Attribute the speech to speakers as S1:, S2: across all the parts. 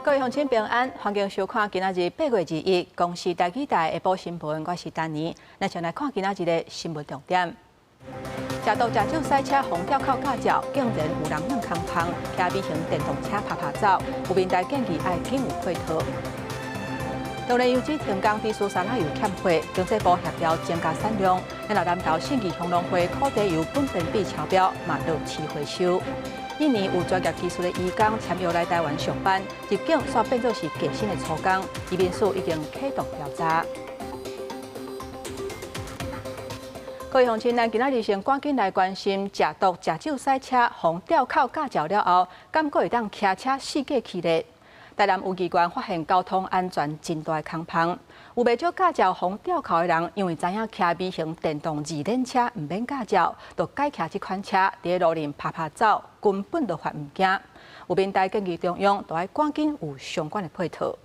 S1: 各位乡亲平安，欢迎收看今仔日8月2日，公视台语台下晡新闻，我是丹妮。咱先来看今仔日的新闻重点。食毒食酒赛车红吊扣驾照，竟然有人弄空芳，骑微型电动车拍走，有民代建议爱紧有配套。当然，由于停工低苏三奶油欠货，经济部协调增加产量。咱南投信义乡农会土地油本本比超标，嘛落市回收。印尼有专业技术的移工签约来台湾上班，入境煞变作是计薪的粗工，移民署已经启动调查。各位乡亲，咱今仔日先赶紧来关心食毒食酒赛车红吊扣驾照了后，敢阁会当骑车四界去咧？台南有机关发现交通安全真大空棚，有未少驾照红吊扣的人，因为知影骑微型电动二轮车唔免驾照，就改骑这款车伫路面拍走，根本就罚唔惊。有民代建议中央都要赶紧有相关的配套。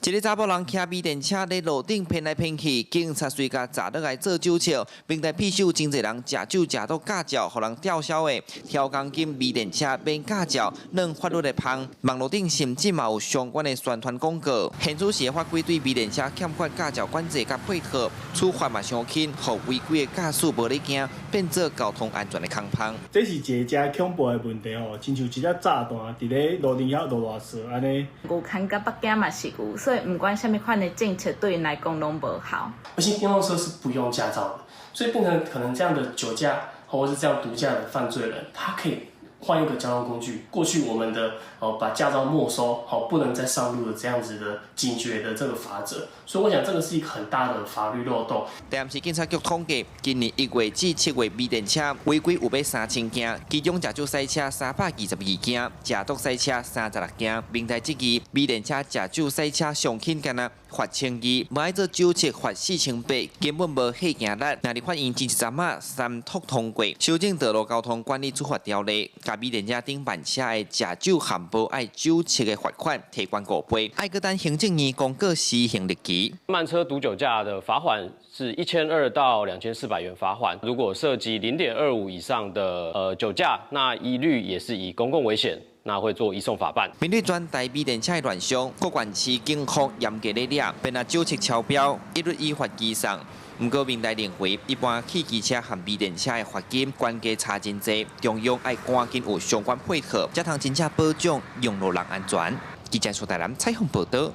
S2: 一个查甫人骑微电车在路顶偏来偏去，警察随甲查落来做酒测，并在批修真侪人食酒食到驾照，互人吊销的。调钢筋微电车免驾照，让法律的芳。网络顶甚至嘛有相关的宣传广告。现主是法规对微电车欠缺驾照管制甲配套，处罚嘛伤轻，互违规的驾驶无咧惊，变做交通安全的空芳。
S3: 这是一个恐怖的问题哦，亲像一只炸弹伫咧路顶遐落雪安尼。
S4: 有牵甲北京嘛是有，所以不管什么款的政策，对因来讲拢无好。
S5: 而且电动车是不用驾照的，所以变成可能这样的酒驾或者是这样毒驾的犯罪人，他可以换一个交通工具。过去我们的把驾照没收，不能再上路的这样子的警觉的这个法则，所以我想这个是一个很大的法律漏洞。
S2: 台南市警察局统计，今年1月至7月微电车违规有3000件，其中食酒赛车322件，食毒赛车36件。民代质疑微电车食酒赛车上轻干啊罚1200，无爱做酒测罚4800，根本无迄件力。那立法院前一阵仔3读通过修正道路交通管理处罚条例，甲微电车顶办车的食酒含无爱酒测的罚款提悬5倍，爱搁等行政院公告施行日期。
S6: 慢车毒酒驾的罚款是1200到2400元罚款，如果涉及0.25以上的酒驾，那一律也是以公共危险。那会做移送法办。
S2: 面对全台微电车的乱象，各县市警方严格咧抓，便啊酒测超标，一律依法移送。不过，民代认为，一般汽机车和微电车的罚金关价差真济，中央爱赶紧有相关配合，才通真正保障用路人安全。记者苏台南采访报道。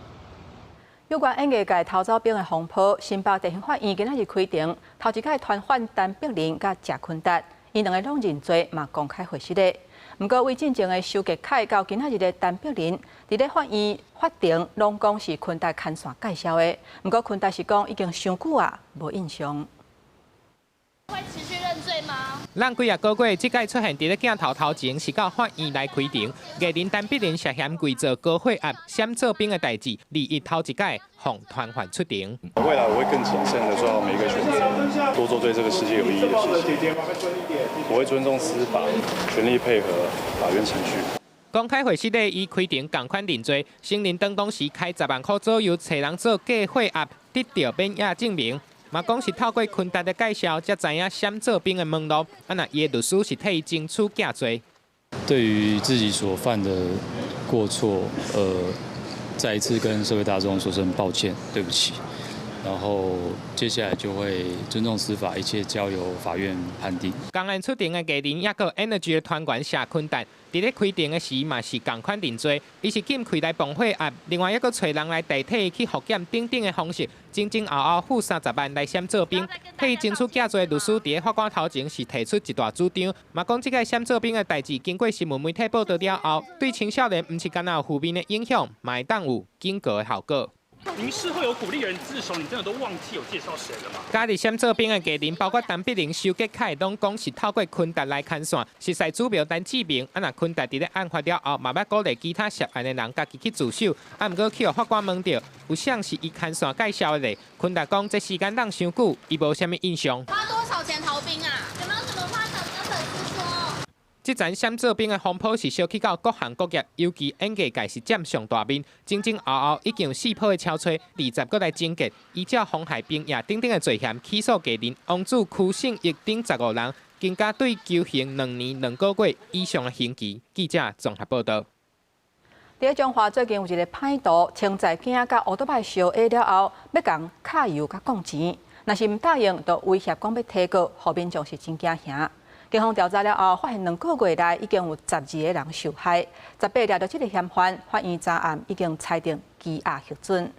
S1: 有关演艺界偷走兵的风波，新北地方法院今仔日开庭，头一届团犯陈碧玲甲谢坤达，因两个拢认罪，嘛公开回释咧。不过，为进前的修杰楷到今仔日的陈碧玲，伫咧法庭拢讲是坤达牵线介绍的。不过，坤达是讲已经伤久啊，无印象。
S7: 会持续认罪吗？
S8: 咱几个月，即届出现伫咧镜头头前，是到法院来开庭。艺人陈碧玲涉嫌伪造高血压、闪做兵的代志，2头一届向团犯出庭。
S9: 未来我会更谨慎的做好每一个选择，多做对这个世界有意义的事情。我会尊重司法，全力配合法院程序。
S8: 公开会释内，伊开庭同款认罪，承认当时开10万块左右找人做假血压，得到免疫证明。嘛讲是透过坤达的介绍，才知影闪做兵的门路。那伊的律师是替伊争取假罪。
S10: 对于自己所犯的过错，再一次跟社会大众说声抱歉，对不起。然后接下来就会尊重司法，一切交由法院判定。
S8: 刚案出庭的艺人，也个 Energy 的团员谢坤达，伫咧开庭的时嘛是同款认罪，伊是禁开来绑血压，另外一个找人来代替伊去复检等等的方式，前后付30万来闪做兵。替伊争取假罪的律师伫咧法官头前是提出一大主张，嘛讲这个闪做兵的代志，经过新闻媒体报道了后，对青少年唔是干那有负面的影响，嘛会当有警告的效果。
S11: 您事后有鼓励人自首，你真的都忘记有介绍谁了吗？
S8: 家己闪做兵的艺人，包括陈碧玲、修杰楷，拢讲是透过坤达来牵线，实在主标陈志明。若坤达伫咧案发了后，嘛要鼓励其他涉案的人家己去自首。毋过去互法官问到，有像是伊牵线介绍的咧？坤达讲这时间当伤久，伊无啥物印象。
S7: 花多少钱逃兵啊？有没有什么话想跟粉丝说？
S8: 这阵闪做兵的风波是烧起到各行各业，尤其演艺界是占上大面。前后已经有4波的超吹，20个来终结，依照妨害兵役等等的罪嫌起诉艺人王子屈胜一等15人，更加对求刑2年2个月以上的刑期。记者综合报道。
S1: 伫中华最近有一个歹徒，称载囝甲乌多摆烧 A 了后，要共卡油甲供钱，若是毋答应，就威胁讲要提告，互民众是真惊吓。警方调查了后，发现2个月内已经有12个人受害，18抓到这个嫌犯，法院查案已经裁定羁押核准。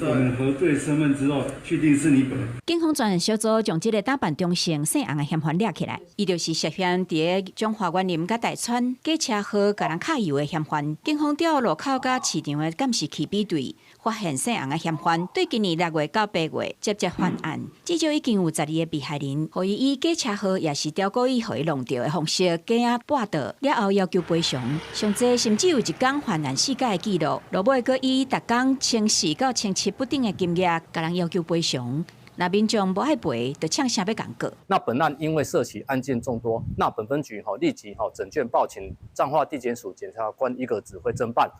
S12: 我们核对身份之后，确定是你本人。
S13: 警方专案小组将这个打扮中性姓洪的嫌犯抓起来，伊就是涉嫌伫个中华园林甲大川假车号甲人卡油的嫌犯。警方调路口甲市场的监视器比对，发现姓洪的嫌犯对今年6月到8月接犯案，至少已经有12个被害人，可以以假车号也是刁故意互伊弄到的方式假押霸道，了后要求赔偿。上济甚至有一天犯案4届的记录，落尾阁以逐天1400到1700不等的金额，甲人要求赔偿。那民众无爱赔，就呛声要共告。
S14: 那本案因为涉及案件众多，那本分局立即整卷报请彰化地检署检察官一个指挥侦办。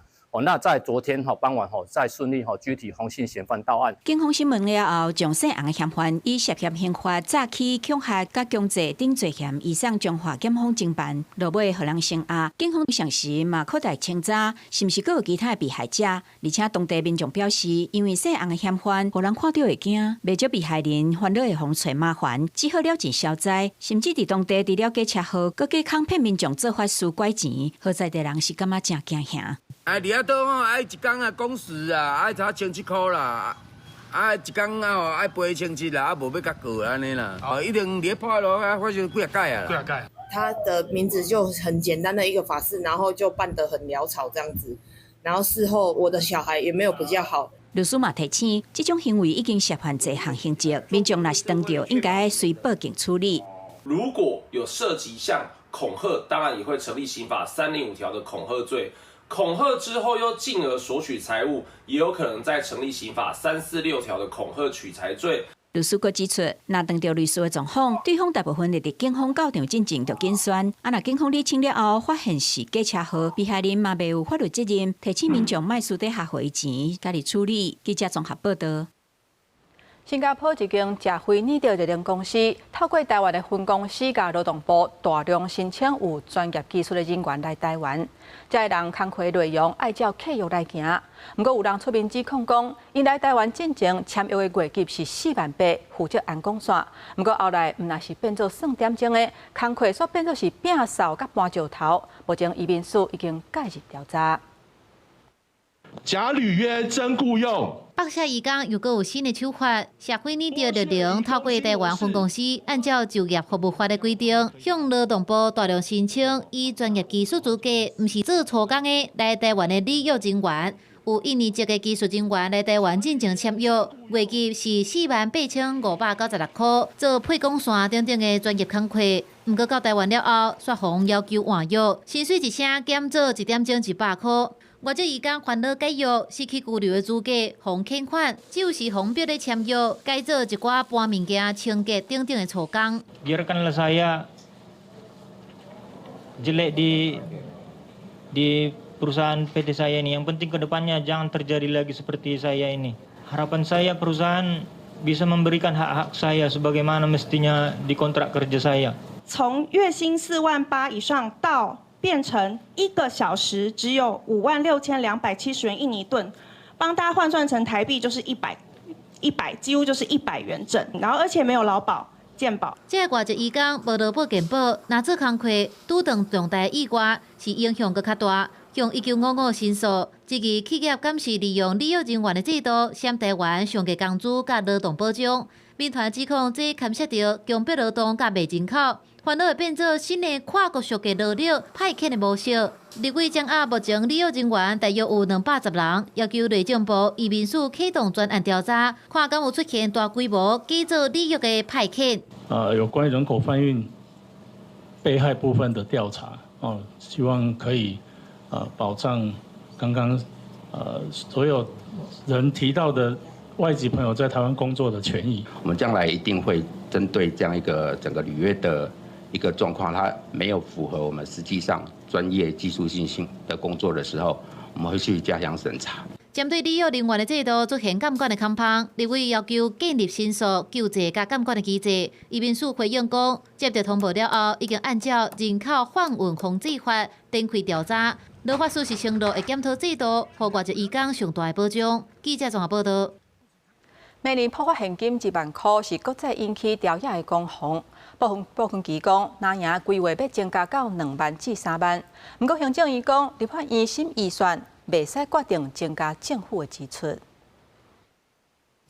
S14: 那在昨天傍晚再顺利具体黄姓嫌犯到案。
S13: 警方审问了后，将姓洪的嫌犯以涉嫌刑法诈欺、恐吓、甲强制等罪嫌，移送中华检方侦办，落尾互人声押。警方详时嘛扩大清查，是毋是阁有其他被害者？而且当地民众表示，因为姓洪的嫌犯，互人看到会惊，未少被害人烦恼会互找麻烦，只好了钱消灾，甚至伫当地除了假车号，阁假坑骗民众做法事拐钱，好在地人是感觉真惊吓。
S15: 伫遐倒爱一天啊工时啊，爱差1700块啦，一天爱8,700啦，无要甲过安尼啦，一定伫破路啊，发生几啊届啊。几啊届？
S16: 他的名字就很简单的一个法事，然后就办得很潦草这样子，然后事后我的小孩也没有比较好。
S13: 律师嘛提醒，这种行为已经涉犯多项刑责，民众若是当到，应该随报警处理。
S17: 如果有涉及像恐吓，当然也会成立刑法305条的恐吓罪。恐吓之后又进而索取财物，也有可能再成立刑法346条的恐吓取财罪。
S13: 律师阁指出，若当到律师的状况，对方大部分会伫警方到场进行着检宣。若警方厘清了后，发现是假车号，被害人嘛未有法律责任，提醒民众莫私底下汇钱，家己处理。记者综合报道。
S1: 新加坡一间食灰泥的热能公司，透过台湾的分公司甲劳动部大量申请有专业技术的人员来台湾，这人工课内容爱照契约来行。不过有人出面指控讲，因来台湾进前签约的月级是48000，负责安光线。不过后来毋那是变做算点钟的，工课煞变做是摒扫甲搬石头。目前移民署已经介入调查。
S18: 假履约真雇用。
S19: 北下移工又有新的手法，社会泥条热能透过台湾分公司，按照就业服务法的规定，向劳动部大量申请以专业技术资格，毋是做粗工的来台湾的履约人员。有1年级的技术人员来台湾进行签约，月级是48596块，做配光线等等的专业工课。毋过到台湾了后，刷红要求换约，薪水一声减做1点钟100块。外籍移工烦恼解约，失去居留的资格，红欠款，只有是红标的签约，改做一寡搬物件、清洁等等的粗工。
S20: Biarkanlah saya jelek di perusahaan PT saya ini. Yang penting kedepannya jangan terjadi lagi seperti saya ini. Harapan saya perusahaan bisa memberikan hak-hak saya sebagaimana mestinya di kontrak kerja saya.
S21: 从月薪48000以上到变成1个小时只有56270元印尼盾，帮大家换算成台币就是100，几乎就是100元整，然后而且没有劳保、健保。
S19: 这外籍移工无劳保健保，若做工课拄当重大意外，是影响更较大。向1955申诉，这个企业敢是利用履约人员的制度，向台湾上计工资甲劳动保障。民团指控这牵涉到强迫劳动甲卖人口。烦恼会变做新的跨国属的劳力派遣的模式。立委掌握目前履约人员大约有210人，要求内政部移民署启动专案调查，看敢有出现大规模假做履约的派遣。
S22: 有关于人口贩运被害部分的调查，希望可以保障刚刚所有人提到的外籍朋友在台湾工作的权益。
S23: 我们将来一定会针对这样一个整个履约的一个状况，它没有符合我们实际上专业技术性的工作的时候，我们会去加强审查。
S19: 针对利用人员的制度出现监管的空隙，立委要求建立申诉、救济加监管的机制。移民署回应讲，接到通报了后，已经按照人口贩运防治法展开调查。劳法署是承诺会检讨制度，给外籍移工上大的保障。记者综合报道。
S1: 每年破发现金1万块是国际引起调查的攻防。部分机构拿赢规划要增加到2万至3万。不过行政院讲，立法院审预算未使决定增加政府的支出。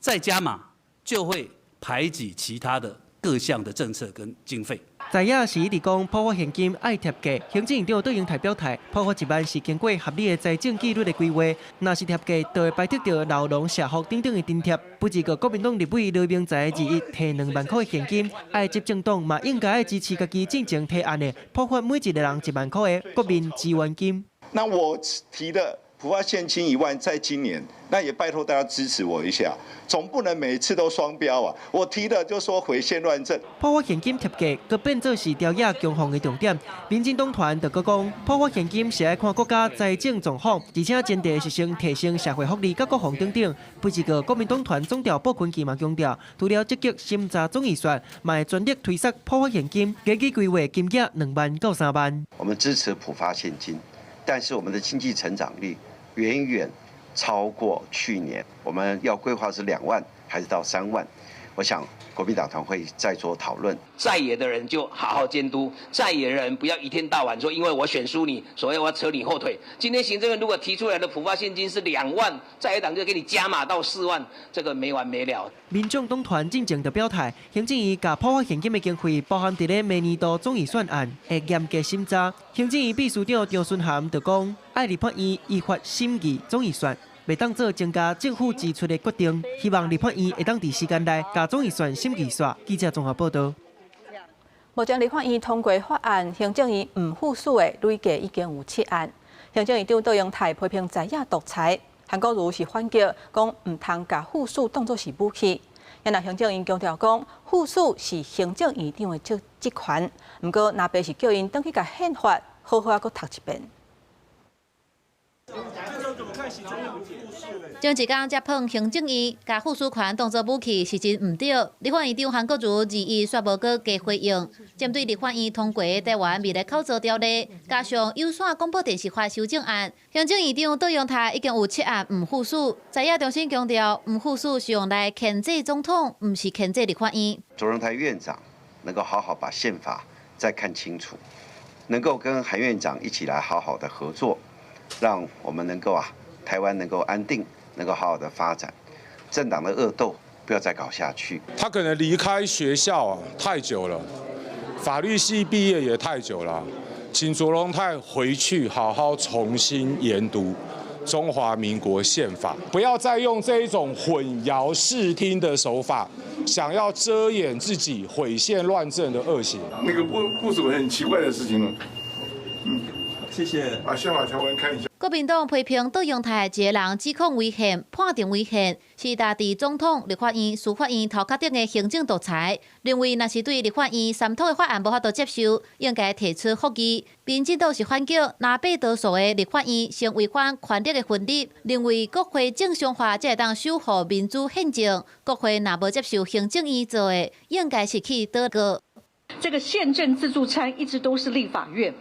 S3: 再加码就会排挤其他的各项的政策跟经费。
S4: 知影是一直讲破发现金爱贴价，行政院长对英台表态，破发1万是经过合理的财政纪律的规划，若是贴价，就会排斥到劳农社福等等的津贴。不止个国民党立委罗明才2亿提2万块的现金，爱执政党嘛应该支持家己进前提案的，破发每一个人1万块的国民支援金。
S5: 那我提的普发现金1万，在今年，那也拜托大家支持我一下，总不能每次都双标啊！我提的就说毁宪乱政，
S4: 破发现金贴价，佮变做是调查攻防的重点。民进党团就佮讲，破发现金是爱看国家财政状况，而且前提是先提升社会福利、甲国防等等。不止个国民党团总调鲍坤基嘛强调，除了积极审查总预算，嘛会全力推测破发现金，根据规划金额2万到3万。
S24: 我们支持普发现金，但是我们的经济成长率远远超过去年，我们要规划是2万还是到3万？我想国民党团会再做讨论。
S25: 在野的人就好好监督，在野人不要一天到晚说因为我选输你，所以我要扯你后腿。今天行政院如果提出来的普发现金是2万，在野党就给你加码到4万，这个没完没了。
S4: 民众党团进前就表态，行政院甲破发现金的经费包含伫咧明年度总预算案会严格审查。行政院秘书长张顺涵就讲，爱立法院依法审议总预算。袂当做增加政府支出的决定，希望立法院会当伫时间内甲总预算审议煞。记者综合报道。
S1: 目前立法院通过法案，行政院唔附属的累计已经有7案。行政院长杜永泰批评在野独裁，韩国瑜是反击，讲唔通甲附属当作是武器。也那行政院强调讲，附属是行政院长的职权，不过若别是叫因登去甲宪法好好搁读一遍。
S19: 将一天接碰行政院，甲附属权当作武器是真唔对。立法院长韩国瑜2亿却无搁加回应，针对立法院通过的台湾未来口罩条例，加上有线广播电视法修正案，行政院长杜永泰已经有7案唔附属。在野重新强调，唔附属是用来牵制总统，唔是牵制立法院。
S24: 卓荣泰院长能够好好把宪法再看清楚，能够跟韩院长一起来好好的合作，让我们能够台湾能够安定。能够好好的发展，政党的恶斗不要再搞下去。
S26: 他可能离开学校太久了，法律系毕业也太久了，请卓荣泰回去好好重新研读中华民国宪法，不要再用这一种混淆视听的手法，想要遮掩自己毁宪乱政的恶行。
S27: 那个部署很奇怪的事情了。谢谢。把宪法条文看一下。
S19: 国民党批评杜永泰一个人指控违宪、判定违宪，是大伫总统、立法院、司法院头壳顶的行政独裁。认为若是对立法院三读的法案无法度接受，应该提出复议。民进党是反击，若被多数的立法院先违反权力的分立，认为国会正常化才会当守护民主宪政。国会若无接受行政院做的，应该是去倒戈。
S28: 这个宪政自助餐一直都是立法院。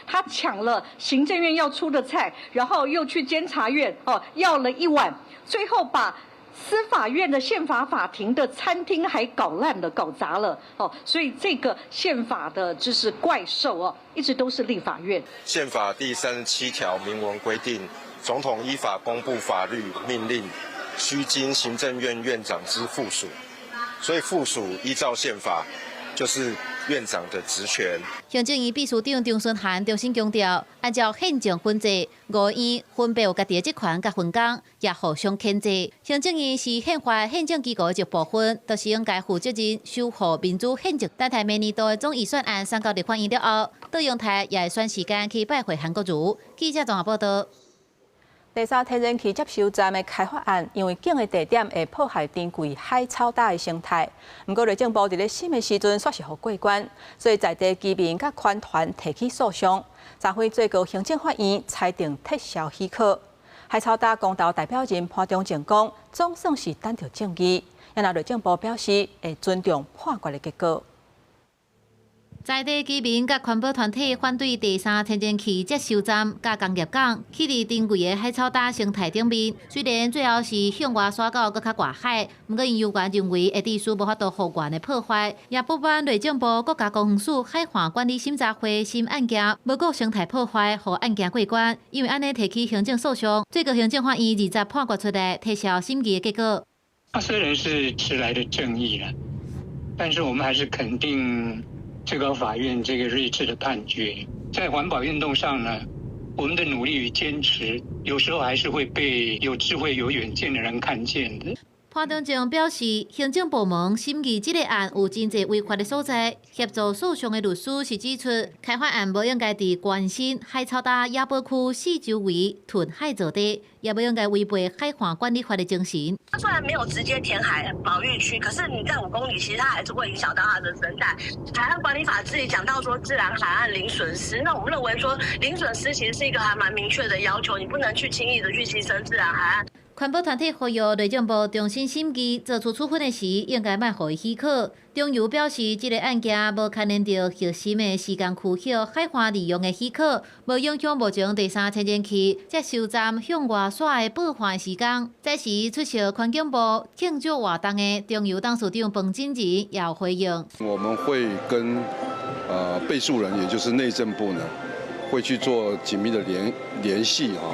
S28: 他抢了行政院要出的菜，然后又去监察院要了1碗，最后把司法院的宪法法庭的餐厅还搞烂了、搞砸了所以这个宪法的就是怪兽一直都是立法院。
S29: 宪法第37条明文规定，总统依法公布法律命令，须经行政院院长之附属，所以附属依照宪法就是院长的职权。
S19: 行政院秘书长张顺涵重新强调，按照宪政分制，5院分别有家己的职权甲分工，也互相牵制。行政院是宪法宪政机构的一部分，就是应该负责任守护民主宪政。等待明年度的总预算案送到立法院了后，杜永泰也会选时间去拜会韩国瑜。记者综合报道。
S1: 第3天然气接收站的开发案，因为建的地点会破坏珍贵海草大的生态。不过内政部伫咧审的时阵煞是互过关，所以在地居民甲环团提起诉讼。昨晖最高行政法院裁定撤销许可。海草大公投代表人潘忠正讲，总算是等到正义。也那内政部表示会尊重判决的结果。
S19: 在地居民甲环保团体反对第三天然气接收站甲工业港起伫珍贵的海草大生态顶面。虽然最后是向外刷到搁较外海，不过因有关认为会致使无法度复原的破坏，也不满内政部国家公园署海环管理审查会审案件无顾生态破坏，互案件过关。因为安尼提起行政诉讼，最高行政法院20判决出来撤销审议的结果。
S2: 虽然是迟来的正义了，但是我们还是肯定最高法院这个睿智的判决。在环保运动上呢，我们的努力与坚持，有时候还是会被有智慧、有远见的人看见的。
S19: 潘忠正表示，行政部门审议这个案有真侪违法的所在。协助诉讼的律师是指出，开发案无应该伫关心海草大野保区四周围屯海造地，也不应该违背海环管理法的精神。
S6: 它虽然没有直接填海保育区，可是你在5公里，其实它还是会影响到它的生态。海岸管理法自己讲到说，自然海岸零损失。那我们认为说，零损失其实是一个还蛮明确的要求，你不能去轻易的去牺牲自然海岸。
S19: 环保团体呼吁内政部重新审议，做出处分的时应该卖予伊许可。中油表示，这个案件无牵连到核心的时间区域海环利用的许可，无影响目前第三天然气接收站向外甩的报还时间。这时出席环境部庆祝活动的中油董事长彭金仁也有回应。
S7: 我们会跟被诉人，也就是内政部呢，会去做紧密的联系啊。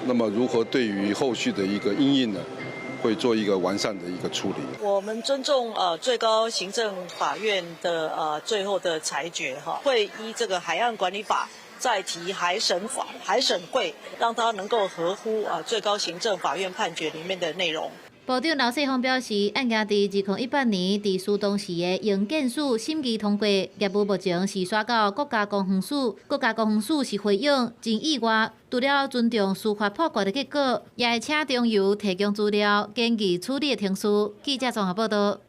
S7: 那么如何对于后续的一个因应呢，会做一个完善的一个处理。
S8: 我们尊重最高行政法院的最后的裁决哈，会依这个海岸管理法再提海审会，让它能够合乎最高行政法院判决里面的内容。
S19: 部长刘世峰表示，案件伫2018年伫苏东市的营建署审议通过，业务目前是刷到国家公园署，国家公园署是回应真意外，除了尊重司法判决的结果，也会请中油提供资料，建议处理的程序。记者综合报道。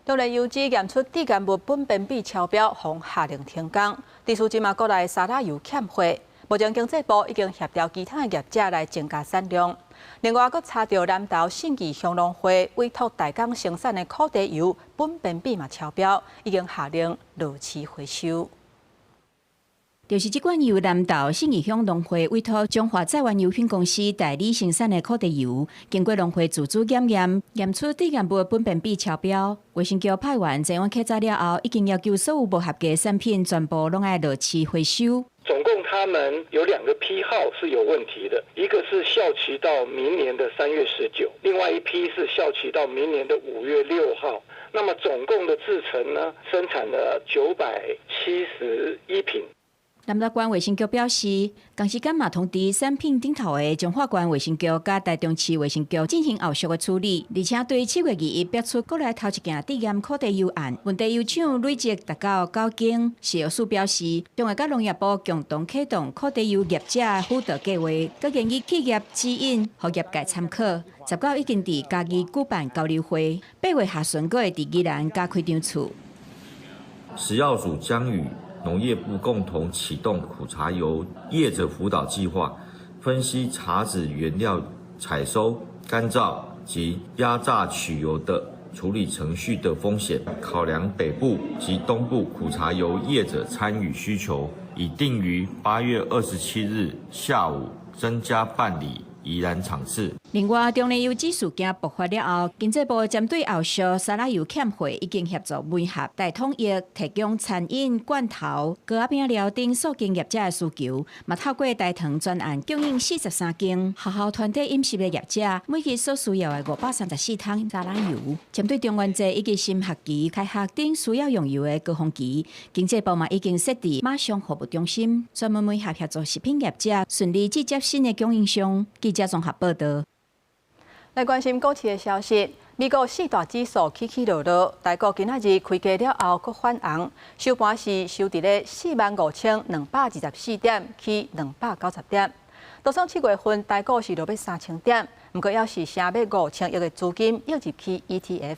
S1: 中联油脂验出低干物苯苯比超标，奉下令停工。地区今嘛国内沙拉油欠货，目前经济部已经协调其他业者来增加产量。另外，佫查到南投信义香农会委托大港生产的苦茶油苯苯比嘛超标，已经下令落市回收。
S13: 就是这款由南投信义乡农会委托中华载原油品公司代理生产的苦茶油，经过农会自主检验，验出低干物苯苯比超标。卫生局派员前往稽查了后，已经要求所有不合格产品全部拢要落市回收。
S9: 总共他们有2个批号是有问题的，一个是效期到明年的3月19，另外一批是效期到明年的5月6号。那么总共的制程呢，生产了971瓶。
S13: 南投县卫生局表示，同时间嘛通知产品顶头的彰化县卫生局甲台中市卫生局进行后续的处理，而且对7月21日标出国内头一件低盐苦茶油案，问题油厂累积达到9件。食药署表示，将会甲农业部共同启动苦茶油业者的辅导计划，佮建议企业指引，互业界参考。19已经伫嘉义举办交流会，8月下旬阁会伫宜兰加开场处。
S10: 食药署将与农业部共同启动苦茶油业者辅导计划，分析茶籽原料采收、干燥及压榨取油的处理程序的风险，考量北部及东部苦茶油业者参与需求，已定于8月27日下午增加办理宜兰场次。
S13: 另外，中联油脂事件爆发了后，经济部针对后续沙拉油欠货，已经协助媒合大统一提供餐饮、罐头、糕仔饼料等所经业者的需求，嘛透过大堂专案供应43间学校团体饮食的业者，每期所需要的534桶沙拉油。针对中元节以及新学期开学等需要用油的高峰期，经济部嘛已经设置马上服务中心，专门媒合协助食品业者顺利接新的供应商。记者综合报道。
S1: 来关心股市的消息，美国4大指数起起落落，台股今仔日开价了后佫反红，收盘是收伫咧45224点，起290点。就算7月份台股是落要3000点，不过要是成要5000亿的资金涌入去 ETF。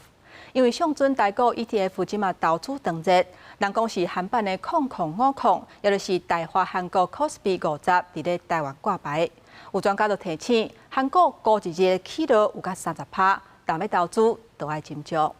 S1: 因为上准台股 ETF 即马投资长热，人讲是韩版的0050，也就是大华韩国 Kospi 50伫咧台湾挂牌。有专家就提醒，韩国过一日起落有甲30%，但要投资都要斟酌。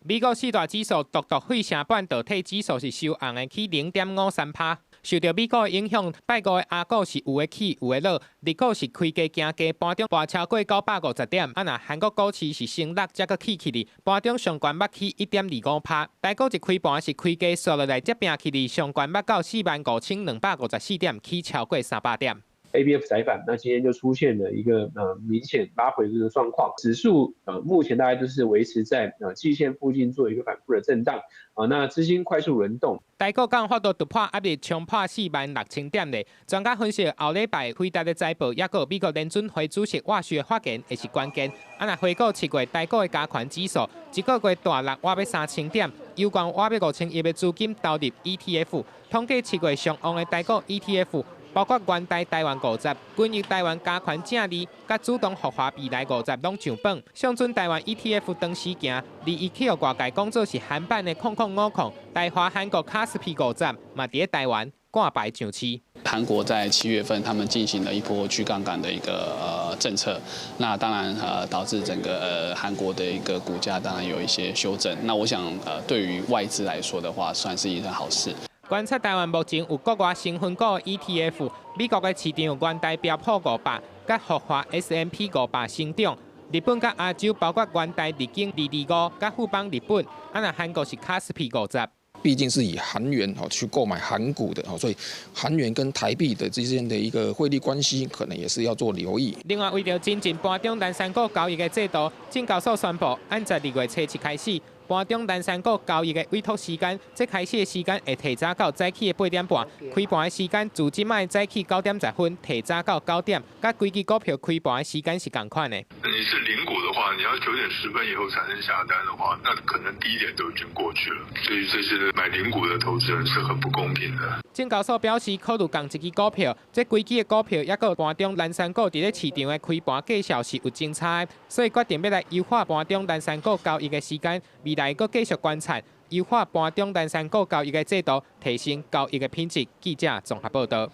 S11: 美国四大指数独独费城半导体指数是收红的，起0.53%。受到美国影响，拜五的亚股是有的起有的落，日股是开价行价，盘中跋超过950点。若韩国股市是升落，才阁起哩，盘中上悬捌起1.25%。台股一开盘是开价缩落来，才拼起哩，上悬捌到45254点，起超过300点。
S12: ABF 窄板，那今天就出现了一个明显拉回的状况，指数目前大概就是维持在季线附近做一个反复的震荡那资金快速轮动。
S11: 台股刚发到突破压力，冲破46000点的。专家分析，后礼拜辉达的财报，也个美国联准会主席沃许的发言会是关键。若回顾7月台股的加权指数，一个月大落挖要3000点，有关挖要5000亿的资金投入 ETF。统计7月上旺的台股 ETF。包括元大台湾50、均益台湾加权正2，甲主动复华未来50拢上榜。上准台湾 ETF 当时行，21号外界讲做是韩版的0050，大华韩国卡斯皮50嘛伫台湾挂牌上市。
S14: 韩国在7月份，他们进行了一波去杠杆的一个政策，那当然导致整个韩国的一个股价当然有一些修正。那我想对于外资来说的话，算是一件好事。
S11: 观察台湾目前有国外成分股 ETF， 美国的市场有元大标普500，甲复华 S&P 500成长。日本甲亚洲包括元大日经225，甲富邦日本。若韩国是卡斯皮50。
S15: 毕竟是以韩元去购买韩股的所以韩元跟台币的之间的一个汇率关系，可能也是要做留意。
S11: 另外，为了增进盘中单三股交易的制度，证交所宣布，按12月初1开始。盘中单三股交易的委托时间，即开始的时间会提早到早起的8点半，开盘的时间自即卖早起9点10分，提早到9点，甲规支股票开盘的时间是同款的。
S16: 你是零股的话，你要9点10分以后产生下单的话，那可能第一点都已经过去了，所以这些买零股的投资人是很不公平的。
S11: 证交所表示，考虑共一支股票，即规支的股票也个盘中单三股伫咧市场的开盘绩效是有精差，所以决定要来优化盘中单三股交易的时间。未来阁继续观察，优化盘中单三股交易的制度，提升交易的品质。记者综合报道。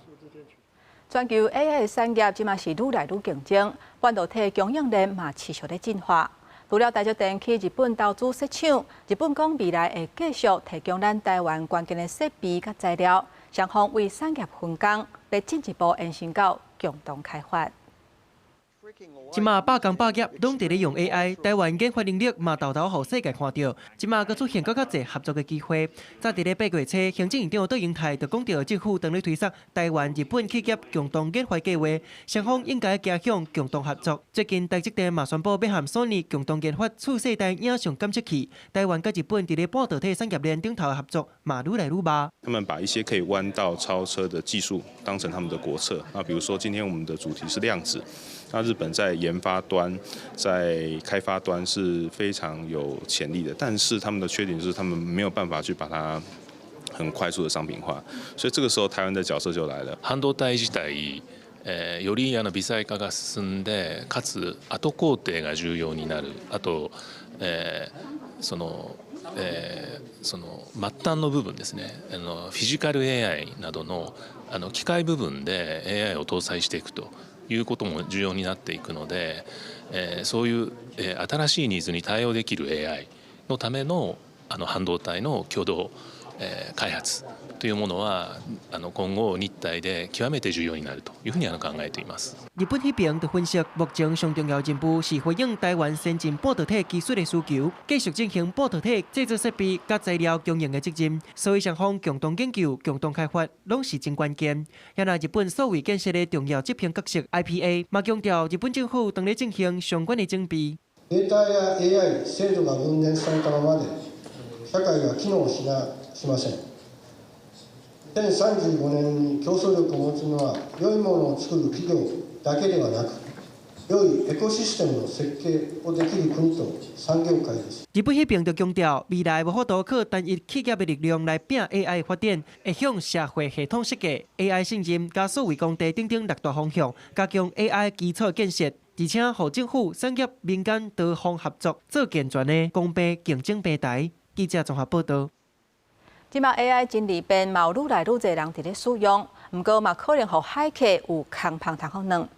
S1: 全球 AI 产业即嘛是愈来愈竞争，半导体供应链嘛持续咧进化。除了台积电去日本投资设厂，日本讲未来会继续提供咱台湾关键的设备甲材料，双方为产业分工，来进一步延伸到共同开发。
S4: 即马百工百业拢伫咧用 AI， 台湾研发能力嘛豆豆互世界看到。即马阁出现更较侪合作的机会。早伫咧8月初，行政院长杜英泰就讲到，政府当咧推出台湾日本企业共同研发计划，双方应该加强共同合作。最近台积电嘛宣布要和索尼共同研发次世代影像感测器。台湾甲日本伫咧半导体产业链顶头的合作嘛愈来愈密。
S17: 他们把一些可以弯道超车的技术当成他们的国策。那比如说今天我们的主题是量子。那日本在研发端、在开发端是非常有潜力的，但是他们的缺点就是他们没有办法去把它很快速的商品化，所以这个时候台湾的角色就来了。
S18: 半導體自体、より微細化が進んで、かつ後工程が重要になる。あと、その末端の部分ですね。フィジカル AI などの機械部分で AI を搭載していくと。いうことも重要になっていくので、そういう、新しいニーズに対応できる AI のための半導体の共同、開発というものは今後日台で極めて重要になるというふうに考えています。
S4: 日本迄边就分析，目前上重要进步是回应台湾先进半导体技术的需求，继续进行半导体制作设备甲材料供应的责任，所以双方共同研究、共同开发，拢是真关键。也拿日本所谓建设的重要这片角色 IPA， 嘛强调日本政府当咧进行相关的準備。
S20: データや AI 制度が分裂されたままで社会が機能しません。2035年に競争力を持つのは良いものを作る企業だけではなく、良いエコシステムの設計をできる国と産業界です。
S4: 日本迄边就强调，未来无法度靠单一企业的力量来拼 AI 发展，会向社会系统设计 AI 信任加数位工地等大大方向，加强 AI 基础建设。而且让政府、产业、民间多方合作，做健全的公平竞争平台。记者综合报道。
S1: 即马 AI 真利便，嘛有愈来愈侪人伫咧使用，毋过嘛可能互海客有空芳通好弄。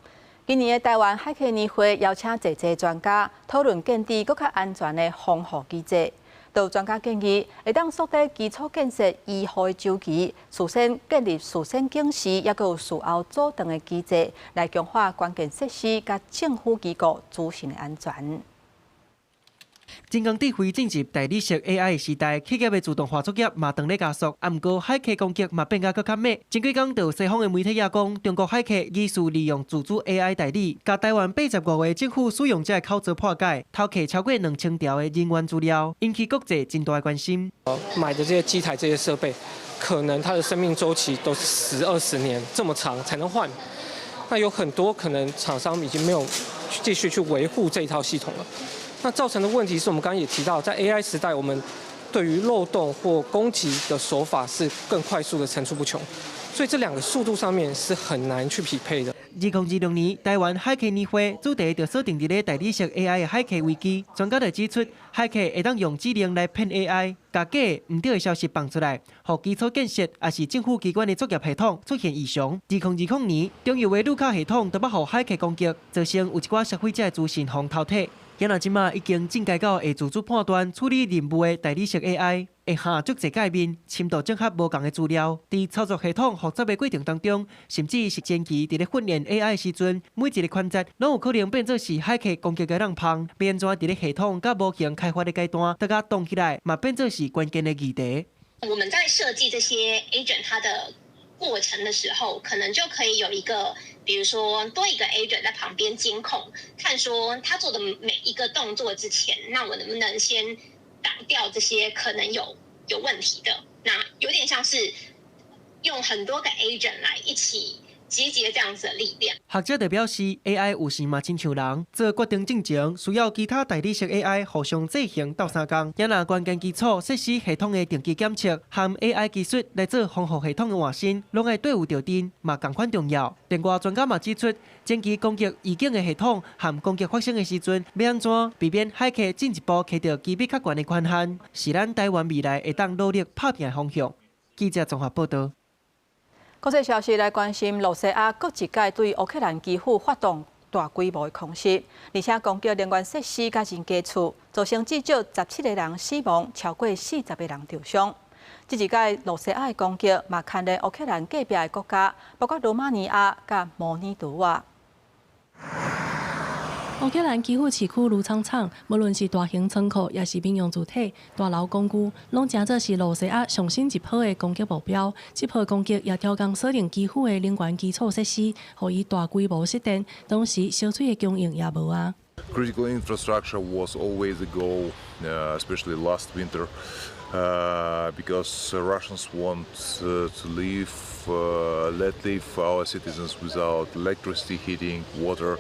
S1: 今年的台湾海客年会邀请侪专家讨论建立更较安全的防护机制。有专家建议，会当缩短基础建设医护的周期，事先建立事先警示，也有事后阻断的机制，来强化关键设施甲政府机构资讯的安全。
S4: 真空智慧进入大理石 AI 的时代，企业的自动化作业嘛当咧加速，毋过海客攻击嘛变甲更较密。前几天，就有西方的媒体也讲，中国海客疑似利用自主 AI 代理，甲台湾85位政府使用者的口罩破解，偷窃超过2000条的人员资料，引起国际真大的关心。
S3: 买的这些机台、这些设备，可能它的生命周期都是10、20年这么长才能换。那有很多可能厂商已经没有继续去维护这一套系统了。那造成的问题是我们刚刚也提到，在 AI 时代，我们对于漏洞或攻击的手法是更快速的层出不穷，所以这两个速度上面是很难去匹配的。
S4: 2026年，台湾海客年会主题就锁定伫咧大理石 AI 的海客危机。专家就指出，海客会当用指令来骗 AI， 把假的唔对的消息放出来，互基础建设也是政府机关的作业系统出现异常。2020年，中油的路卡系统都捌互海客攻击，造成有一寡消费者的资讯互偷摕。今仔即马已经政界到会自主判断处理任务的大理石 AI， 会下足侪界面，深度整合无同的资料。伫操作系统复杂的过程当中，甚至是前期伫咧训练 AI 时阵，每一个环节拢有可能变作是海客攻击的人碰。变怎伫咧系统甲模型开发的阶段，大家动起来，嘛变作是关键的议题。
S5: 我们在设计这些 agent 它的过程的时候，可能就可以有一个，比如说多一个 agent 在旁边监控，看说他做的每一个动作之前，那我能不能先挡掉这些可能有问题的？那有点像是用很多个 agent 来一起集结这样子的力量。
S4: 学者就表示 ，AI 有时嘛亲像人，做决定进前需要其他大理石 AI 互相制衡斗相共，也拿关键基础设施系统的定期检测和 AI 技术来做防护系统的换新，拢会对有着阵，嘛同款重要。另外专家嘛指出，前期攻击预警的系统和攻击发生的时阵，要安怎避免海客进一步摕到机密较悬的权限，是咱台湾未来会当努力拍拼的方向。记者综合报道。
S1: 国际消息来关心，罗西亚搁一届对乌克兰基辅发动大规模的空袭，而且攻击能源设施甲人家厝，造成至少17个人死亡，超过40个人受伤。这一届罗西亚的攻击嘛，牵连乌克兰隔壁的国家，包括罗马尼亚甲摩尼多瓦。
S21: 乌克兰基辅市区如苍苍，无论是大型仓库，也是民用主体、大楼公寓，拢真做是罗西亚上新一波的攻击目标。这波攻击也超工锁定基辅的能源基础设施，予伊大规模失电，同时烧水的供应也无啊。
S22: Critical infrastructure was always a goal, especially last winter, because Russians want to leave our citizens without electricity, heating, water.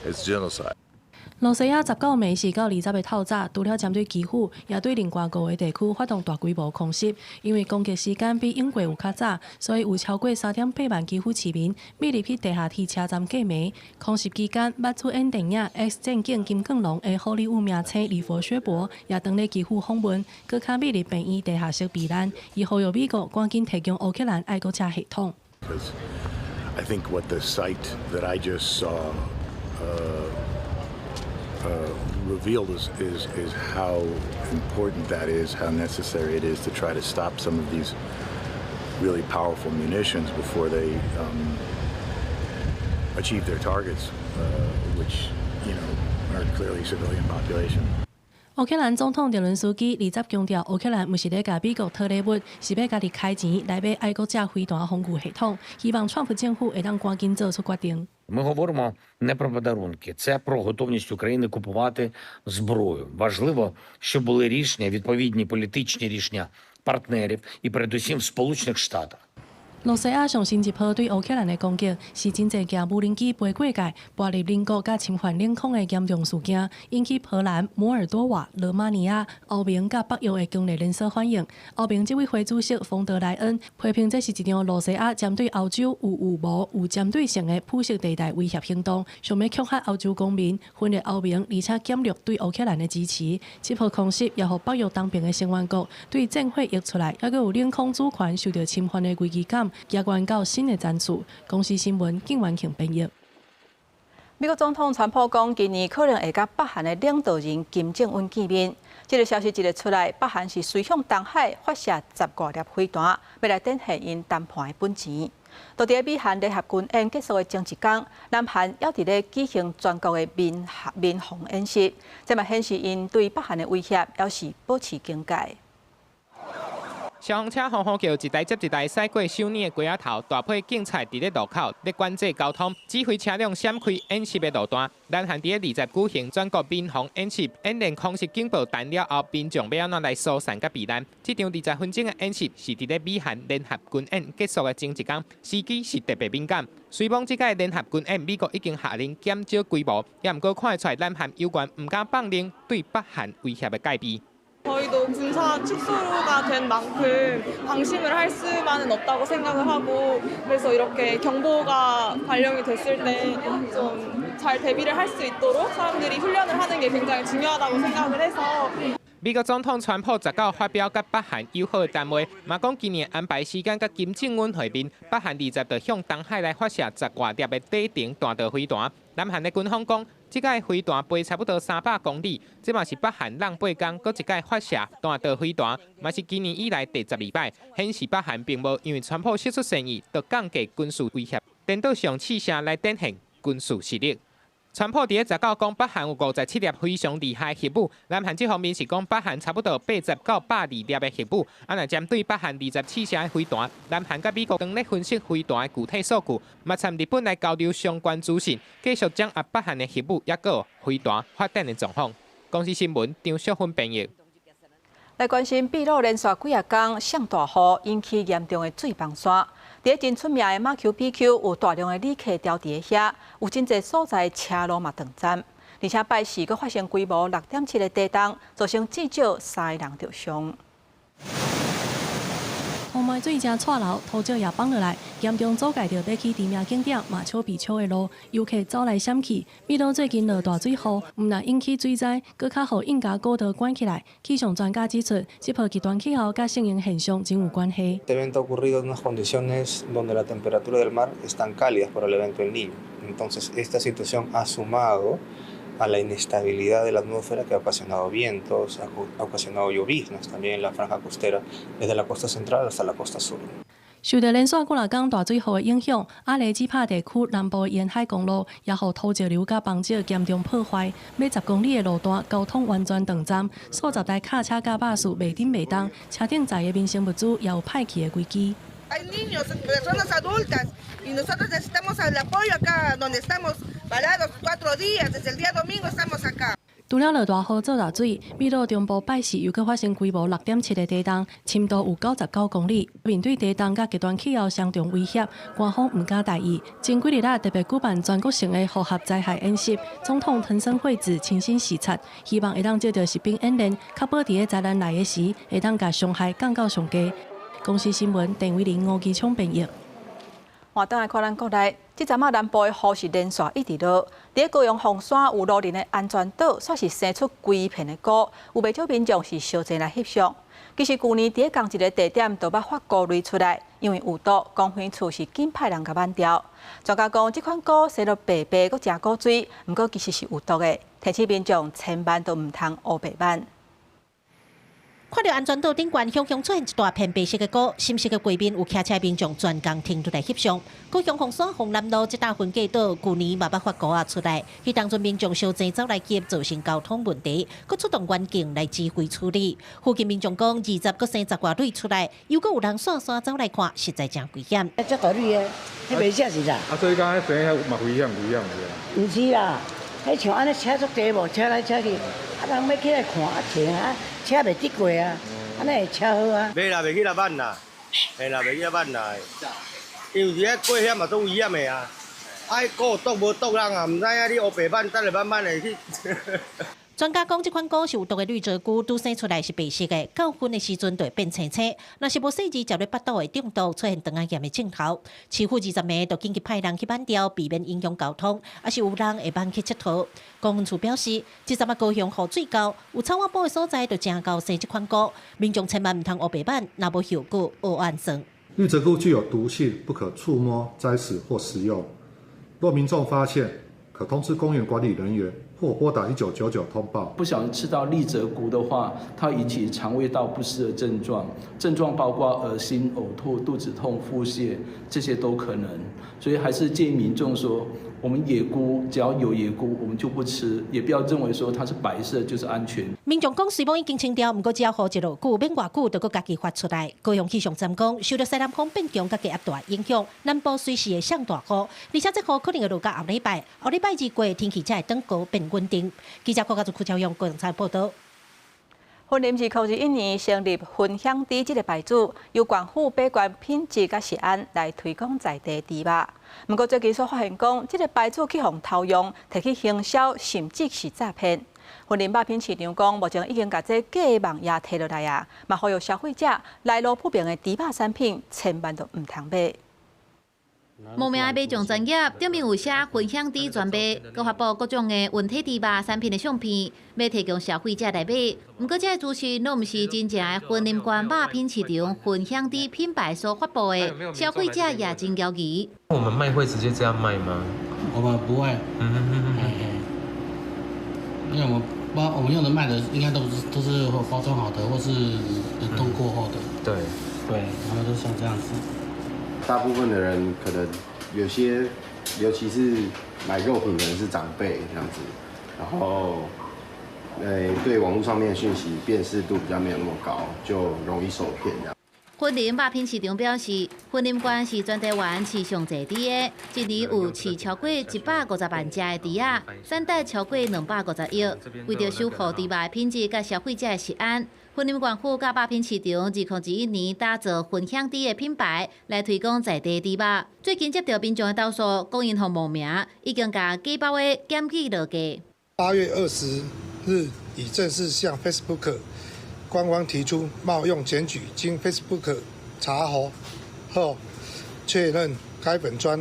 S22: It's genocide.
S21: 罗西亚19暝是到20日透早，除了针对基辅，也对另外5个地区发动大规模空袭。因为攻击时间比英国有较早，所以有超过3.8万基辅市民秘入去地下铁车站过暝。空袭期间，捌出演电影《X 战警：金刚狼》的好莱坞名星李佛薛伯也当咧基辅访问，佮卡秘入病院地下室避难，以呼吁美国赶紧提供乌克兰爱国者系统。
S23: I think what the sight that I just saw revealed is how important that is, how necessary it is to try to stop some of these really powerful munitions before they achieve their targets, which are clearly civilian population.
S21: 乌克兰总统泽伦斯基20日强调，乌克兰不是咧甲美国讨礼物，是要家己开钱来买爱国者飞弹防御系统，希望川普政府会当赶紧做出决定。
S24: Ми говоримо не про подарунки, це про готовність України купувати зброю. Важливо, щоб були рішення, відповідні політичні рішення партнерів і передусім в Сполучених Штатах.
S21: 罗西亚上新一波对乌克兰的攻击，是真侪架无人机飞过界，破入邻国甲侵犯领空的严重事件，引起波兰、摩尔多瓦、罗马尼亚、欧盟甲北约的强烈连锁反应。欧盟执委会主席冯德莱恩批评这是一场罗西亚针对欧洲有无有针对性的普色地带威胁行动，想要恐吓欧洲公民，分裂欧盟，而且减弱对乌克兰的支持。这波空袭也互北约东边的成员国对战火溢出来，还佫有领空主权受到侵犯的危机感。加关到新的战术，公司新闻竟完全变异。美国总统川普讲，今年可能会甲北韩的领导人金正恩见面。这个消息一日出来，北韩是随向东海发射10多粒飞弹，要来展现因谈判的本钱。就伫美韩联合军演结束的前一天，南韩还伫咧举行全国的民防演习，这嘛显示因对北韩的威胁还是保持警戒。
S11: 消防车呼呼叫一台接一台驶过首年的街仔头，大批警察伫咧路口咧管制交通，指挥车辆闪开演习的路段。南韩伫咧20举行全国民防演习，演练空袭警报弹了后，民众要安怎来疏散甲避难。这场20分钟的演习是伫咧美韩联合军演结束的前一天，时机是特别敏感。虽讲这届联合军演，美国已经下令减少规模，也毋过看得出来南韩有关唔敢放任对北韩威胁的戒备。
S2: 저희도 군사 축소가 된 만큼 방심을 할 수만은 없다고 생각을 하고 그래서 이렇게 경보가 발령이 됐을 때 좀 잘 대비를 할 수 있도록 사람들이 훈련을 하는 게 굉장히 중요하다고 생각을 해서
S11: 美国总统川普19发表甲北韩友好的谈话，嘛讲今年安排时间甲金正恩会面，北韩20就向东海来发射10多粒的短程弹道飞弹。南韩的军方讲，这届飞弹飞差不多300公里，这嘛是北韩让8天，搁一届发射弹道飞弹，嘛是今年以来第12摆，显示北韩并无因为川普释出善意，就降低军事威胁，颠倒上试射来展现军事实力。 川普伫咧19讲，北韩有57粒非常厉害的核武，南韩这方面是讲北韩差不多80到102粒的核武。啊，若针对北韩20试射的飞弹，南韩甲美国刚咧分析飞弹的具体数据，嘛参日本来交流相关资讯，继续掌握北韩的核武也有飞弹发展的状况。公司新闻张淑芬编译。
S1: 来关心秘鲁连续几日天上大雨，引起严重的水崩山。 伫真出名的马丘比丘有大量的旅客钓伫遐，有真侪所在车路嘛断站，而且拜四佫发生规模6.7的地震，造成至少3个人受伤。洪麦水正错流，土石也崩落来，严重阻碍着要去知名景点马丘比丘的路，游客走来闪去。秘鲁最近落大水雨，毋但引起水灾，佫较互印加古道关起来。气象专家指出，这波极端气候甲性形现象真有关系。
S6: Este evento ha ocurrido en unas condiciones donde la temperatura del mar están cálidas por el evento El Niño. Entonces, esta situación ha sumado a la inestabilidad de la atmósfera que ha ocasionado vientos, ha ocasionado lloviznas también en la franja costera, desde la costa central hasta la costa sur.
S21: 受到连续几日天大水雨的影响，阿雷基帕地区南部沿海公路也互土石流甲崩石严重破坏，每10公里的路段交通完全断站，数十台卡车甲巴士袂顶袂动，车顶载的民生物资也有派去的危机。
S7: Hay niños, personas adultas, y nosotros necesitamos el apoyo acá donde estamos varados 4 días, desde el día domingo estamos acá.
S21: 除了落大雨做大水，秘鲁中部拜四又搁发生规模6.7的地震，深度有99公里。面对地震甲极端气候相重威胁，官方唔敢大意。前几日特别举办全国性的复合灾害演习，总统藤森惠子亲身视察，希望会当借着实兵演练，确保伫个灾难来的时，会当甲伤害降到上低。公司新闻陈伟玲、吴基聪编译。换转来看咱国内，即阵南部的雨是连续一直落。伫高雄凤山有路人的安全岛，煞是生出规片的菇，有不少民众是烧钱来翕相。其实去年伫同一个地点都捌发菇类出来，因为有毒，公园处是紧派人甲挽掉。专家讲，即款菇生落白白，佮真古水，毋过其实是有毒的，提醒民众千万都毋通乌白板。
S8: 看到安全岛顶悬向出现一大片白色的菇，深色的街边有骑车民众专工停落来翕相。高雄凤山凤南路这搭分界岛去年嘛捌发菇出来，迄当阵民众烧钱走来劫，造成交通问题，佮出动员警来指挥处理。附近民众讲，20佮生10外类出来，又佮有人散散走来看，实在真危险。
S25: 这大类的，迄袂写是啦。
S26: 啊，所以讲迄生嘛危险是啊？
S25: 毋是啦，迄像安尼车足多无，车来车去，啊人要起来看啊停啊，车袂得过啊。 安尼会车好啊？
S27: 袂啦，袂去啦慢啦。
S9: 嘿啦，袂记慢来，因为伫遐过险嘛，都危险的啊。爱个毒无毒人啊，唔知影你黑白板，等下慢慢的去。
S8: 专家讲，这款菇是有毒的绿蛰菇，拄生出来是白色的，到分的时阵就会变青青。若是无细致，就会巴肚的中毒，出现肠癌炎的症头。市府20名就紧急派人去挽掉，避免影响交通，也是有人会慢去佚佗。公安处表示，13啊高雄雨水高，有草瓦布的所在就正高生这款菇，民众千万唔通黑白板，若无后果恶案生。
S10: 绿蛰菇具有毒性，不可触摸、摘食或食用。若民众发现，可通知公园管理人员或拨打1999通报。
S12: 不小心吃到绿蛰菇的话，它引起肠胃道不适的症状，症状包括恶心、呕吐、肚子痛、腹泻，这些都可能。所以还是建议民众说，我们野菇只要有野菇，我们就不吃，也不要认为说它是白色就是安全。
S8: 民众讲水网已经清掉，不过只要雨一落久，免偌久就搁家己发出来。高雄气象站讲，受到西南风变强甲低压大影响，南部随时会上大雨，而且这雨可能会落到后礼拜日过天气才会转高变稳定。记者郭家朱超用高雄台报道。
S1: 云林市2021年成立分享猪这个牌子，由县府把关品质甲食安来推广在地猪肉。不过最近所发现讲，这个牌子去互偷用，摕去行销，甚至是诈骗。云林肉品市场讲，目前已经把这假的网页摕落来啊，嘛呼吁消费者来路不明的猪肉产品，千万都唔通买。
S13: 无名的卖场专业顶面有写分享猪专卖，佮发布各种的温体猪肉产品的相片，要提供消费者来买。不过这些资讯都唔是真正的云林县肉品市场分享猪品牌所发布的，消费者也真焦疑。
S14: 我们卖会直接这样卖吗？
S19: 我们不会，因为我们用的卖的应该都是包装好的，或是冷冻过后的。
S14: 对，
S19: 他们都像这样子。
S27: 大部分的人可能有些，尤其是买肉品的人是长辈这样子，然后，对网络上面的讯息辨识度比较没有那么高，就容易受骗这样。
S13: 云林肉品市场表示，云林县是全台湾市上最猪的，一年有饲超过150万只的猪仔，产值超过250亿。为着守护猪肉的品质甲消费者的食安，云林县府甲肉品市场2021年打造分享猪的品牌，来推广在地猪肉。最近接到民众的投诉，讲因互冒名，已经甲假包的检举落架。
S28: 8月20日已正式向 Facebook 官方提出冒用检举，经 Facebook 查核后确认该本专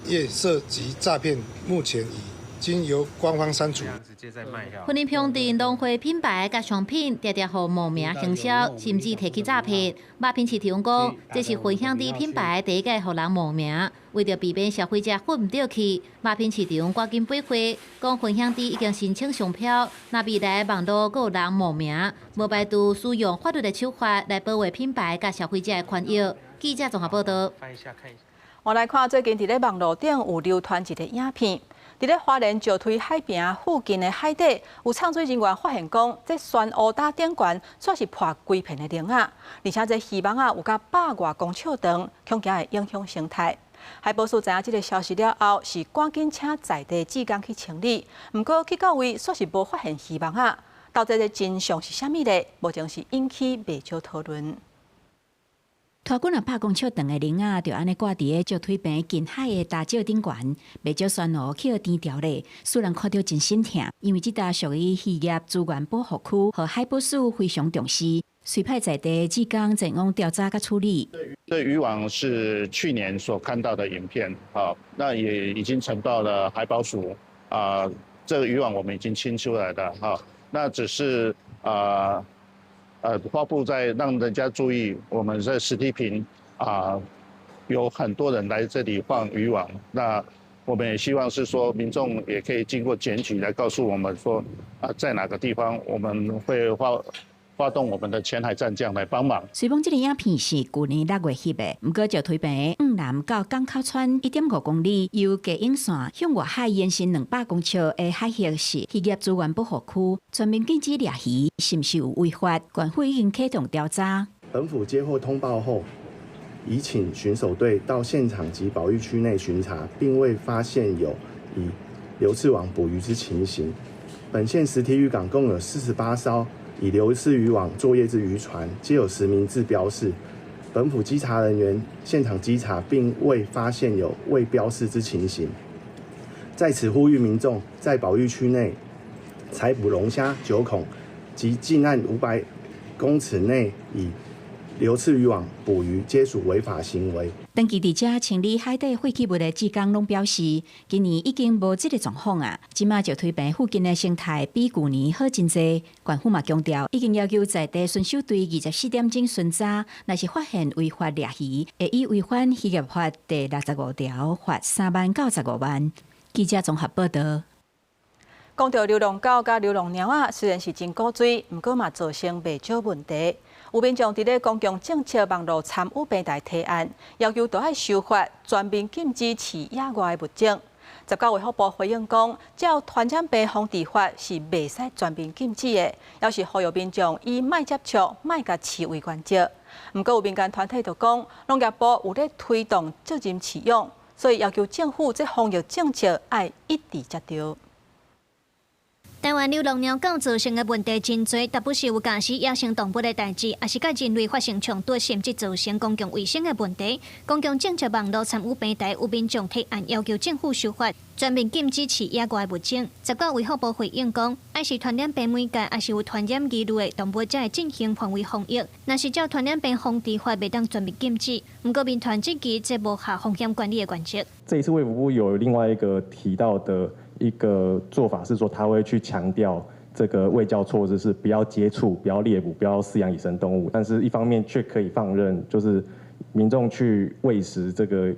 S28: 业涉及诈骗，目前已经由官方删除。
S13: 云林乡镇农会品牌甲商品常常互冒名行销，甚至提起诈骗。肉品市场讲，这是分享猪品牌第一个互人冒名，为着避免消费者混唔到去，肉品市场赶紧补回，讲分享猪已经申请商标，若未来网络阁有人冒名，无排除使用法律的手法来保卫品牌甲消费者的权益。记者综合报道。
S1: 我来看最近伫咧网络顶有流传一个影片。伫咧花莲石推海边附近的海底，有潜水人员发现讲，这船乌搭顶悬煞是破规片的铃仔，而且这鱼网有甲100外公尺长，恐惊会影响生态。海保署知影这个消息了后，是赶紧请在地志工去清理，不过去到位煞是无发现鱼网仔，到底个真相是啥物呢？目前是引起未少讨论。
S29: 拖滚100公尺长的铃仔，就安尼挂伫个石腿边近海的大石顶悬，未少船鸥去天条咧，使人看到真心疼。因为这搭属于渔业资源保护区，和海保署非常重视，随派在地志工前往调查甲处理。
S30: 这渔网是去年所看到的影片，那也已经呈报了海保署，这个渔网我们已经清出来的，那只是发布在让人家注意，我们在实体坪有很多人来这里放渔网，那我们也希望是说民众也可以经过检举来告诉我们说在哪个地方我们会发动我们的前海战将来帮忙。
S29: 虽讲这个影片是去年6月翕的，不过石腿边往南到港口村1.5公里，由嘉应线向外海延伸200公尺的海域是渔业资源保护区，全面禁止掠鱼，是不是有违法？县府已经启动调查。
S31: 本府接获通报后，已请巡守队到现场及保育区内巡查，并未发现有以流刺网捕鱼之情形。本县实体渔港共有48艘以流刺渔网作业之渔船，皆有实名制标示，本府稽查人员现场稽查，并未发现有未标示之情形。在此呼吁民众在保育区内采捕龙虾9孔及近岸500公尺内以流刺渔网捕鱼，皆属违法行为。
S29: 长期伫遮清理海底废弃物的志工拢表示，今年已经无这个状况啊。即马石推坪附近的生态比旧年好真侪。县府嘛强调，已经要求在地巡守队24点钟巡查，若是发现违法掠鱼，会以违反渔业法第65条罚3万95万。记者综合报道。
S1: 讲到流浪狗甲流浪猫仔，虽然是真古锥，毋过嘛造成袂少问题。有民众伫咧公共政策网络参与平台提案，要求都要修法，全面禁止饲野外的物种。19卫福部回应讲，照传染病防治法是袂使全面禁止的，要是呼吁民众以莫接触、莫甲饲为原则。毋过有民间团体就讲，农业部有咧推动责任饲养，所以要求政府这防疫政策要一致接着。
S3: 台湾流浪猫狗造成的问题真多，但不是有驾驶野生动物的代志，也是甲人类发生冲突，甚至造成公共卫生的问题。公共政策网络参与平台有民众提案要求政府修法，全面禁止饲野外物种。19卫福部回应讲，要是传染病媒介，也是有传染疑虑的动物，才会进行防卫防疫。若是照传染病防治法，袂当全面禁止。不过民团这期这无下风险管理的原则。
S4: 这一次卫福部有另外一个提到的一个做法是说，他会去强调这个卫教措施是不要接触、不要猎捕、不要饲养野生动物，但是一方面却可以放任，就是民众去喂食这个